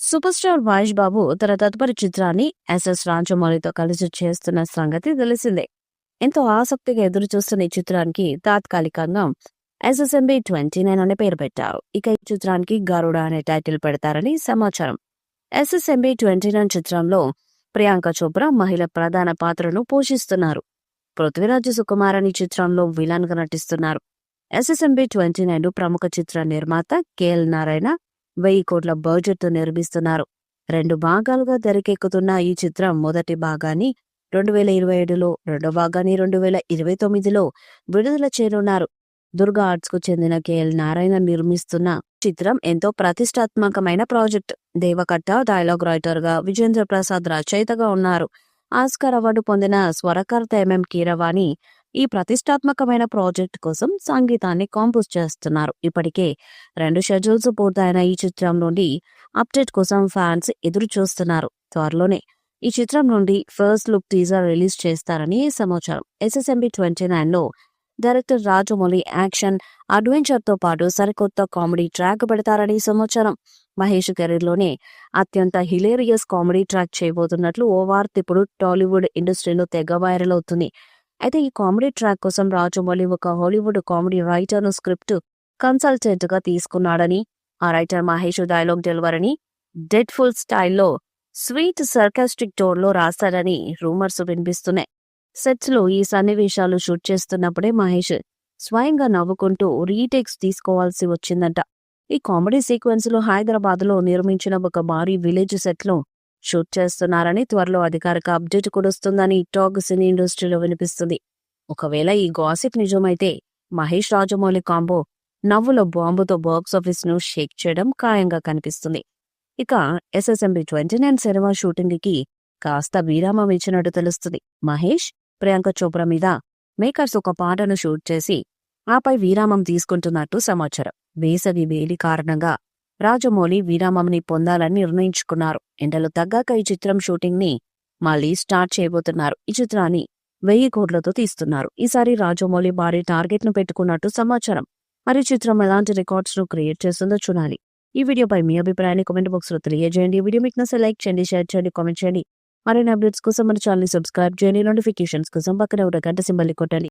Super star Mahesh Babu తన తదుపరి చిత్రాన్ని ఎస్ఎస్ రాజమౌళితో కలిసి చేస్తున్న సంగతి తెలిసిందే. ఎంతో ఆసక్తిగా ఎదురు చూస్తున్న ఈ చిత్రానికి తాత్కాలికంగా ఎస్ఎస్ఎంబి 29 అనే పేరు పెట్టారు. ఇక ఈ చిత్రానికి గరుడ అనే టైటిల్ పెడతారని సమాచారం. ఎస్ఎస్ఎంబి 29 చిత్రంలో ప్రియాంక చోప్రా మహిళ ప్రధాన పాత్రను పోషిస్తున్నారు. పృథ్వీరాజ్ సుకుమార్ అని చిత్రంలో విలన్ గా నటిస్తున్నారు. ఎస్ఎస్ఎంబి 29 ప్రముఖ చిత్ర నిర్మాత కేఎల్ నారాయణ 1000 కోట్ల బడ్జెట్ తో నిర్మిస్తున్నారు. 2 భాగాలుగా తెరకెక్కుతున్న ఈ చిత్రం మొదటి భాగాన్ని 2027లో, రెండో భాగాన్ని 2029లో విడుదల చేయనున్నారు. దుర్గా ఆర్ట్స్ కు చెందిన కేఎల్ నారాయణ నిర్మిస్తున్న చిత్రం ఎంతో ప్రతిష్టాత్మకమైన ప్రాజెక్ట్. దేవకట్ట డైలాగ్ రైటర్ గా, విజేంద్ర ప్రసాద్ రచయితగా ఉన్నారు. ఆస్కార్ అవార్డు పొందిన స్వరకర్త ఎంఎం కీరవాణి ఈ ప్రతిష్టాత్మకమైన ప్రాజెక్ట్ కోసం సంగీతాన్ని కాంపోజ్ చేస్తున్నారు. ఇప్పటికే 2 షెడ్యూల్స్ పూర్తయిన ఈ చిత్రం నుండి అప్డేట్ కోసం ఫ్యాన్స్ ఎదురు చూస్తున్నారు. త్వరలోనే ఈ చిత్రం నుండి ఫస్ట్ లుక్ టీజర్ రిలీజ్ చేస్తారని సమాచారం. ఎస్ఎస్ఎంబి 29లో డైరెక్టర్ రాజమౌళి యాక్షన్, అడ్వెంచర్ తో పాటు సరికొత్త కామెడీ ట్రాక్ పెడతారని సమాచారం. మహేష్ కెరీర్ లోనే అత్యంత హిలేరియస్ కామెడీ ట్రాక్ చేయబోతున్నట్లు ఓ వార్త ఇప్పుడు టాలీవుడ్ ఇండస్ట్రీలో తెగ వైరల్ అవుతుంది. అయితే ఈ కామెడీ ట్రాక్ కోసం రాజమౌళి ఒక హాలీవుడ్ కామెడీ రైటర్ ను స్క్రిప్ట్ కన్సల్టెంట్ గా తీసుకున్నాడని, ఆ రైటర్ మహేష్ డైలాగ్ డెలివరీని డెడ్ ఫుల్ స్టైల్లో స్వీట్ సర్కాస్టిక్ టోన్ లో రాస్తాడని రూమర్స్ వినిపిస్తున్నాయి. సెట్స్ లో ఈ సన్నివేశాలు షూట్ చేస్తున్నప్పుడే మహేష్ స్వయంగా నవ్వుకుంటూ రీటేక్స్ తీసుకోవాల్సి వచ్చిందంట. ఈ కామెడీ సీక్వెన్స్ లో హైదరాబాద్ లో నిర్మించిన ఒక భారీ విలేజ్ సెట్ లో షూట్ చేస్తున్నారని, త్వరలో అధికారిక అప్డేట్ కూడా వస్తుందని టాక్ సినీ ఇండస్ట్రీలో వినిపిస్తుంది. ఒకవేళ ఈ గాసిప్ నిజమైతే మహేష్ రాజమౌళి కాంబో నవ్వుల బాంబుతో బాక్సాఫీస్ ను షేక్ చేయడం ఖాయంగా కనిపిస్తుంది. ఇక ఎస్ఎస్ఎంబి 29 సినిమా షూటింగ్ కి కాస్త విరామం ఇచ్చినట్టు తెలుస్తుంది. మహేష్, ప్రియాంక చోప్రా మీద మేకర్స్ ఒక పాటను షూట్ చేసి ఆపై విరామం తీసుకుంటున్నట్టు సమాచారం. వేసవి వేడి కారణంగా రాజమౌళి విరామంని పొందాలని నిర్ణయించుకున్నారు. ఎండలు తగ్గాక ఈ చిత్రం షూటింగ్ ని మళ్లీ స్టార్ట్ చేయబోతున్నారు. ఈ చిత్రాన్ని 1000 కోట్లతో తీస్తున్నారు. ఈసారి రాజమౌళి భారీ టార్గెట్ ను పెట్టుకున్నట్టు సమాచారం. మరి చిత్రం ఎలాంటి రికార్డ్స్ ను క్రియేట్ చేస్తుందో చూడాలి. ఈ వీడియోపై మీ అభిప్రాయాన్ని కామెంట్ బాక్స్ లో తెలియజేయండి. ఈ వీడియో మీకు నచ్చితే లైక్ చేయండి, షేర్ చేయండి, కామెంట్ చేయండి. మరిన్ని అప్డేట్స్ కోసం మన ఛానల్ ని సబ్స్క్రైబ్ చేయండి. నోటిఫికేషన్స్ కోసం పక్కన ఉన్న గంట సింబల్ ని కొట్టండి.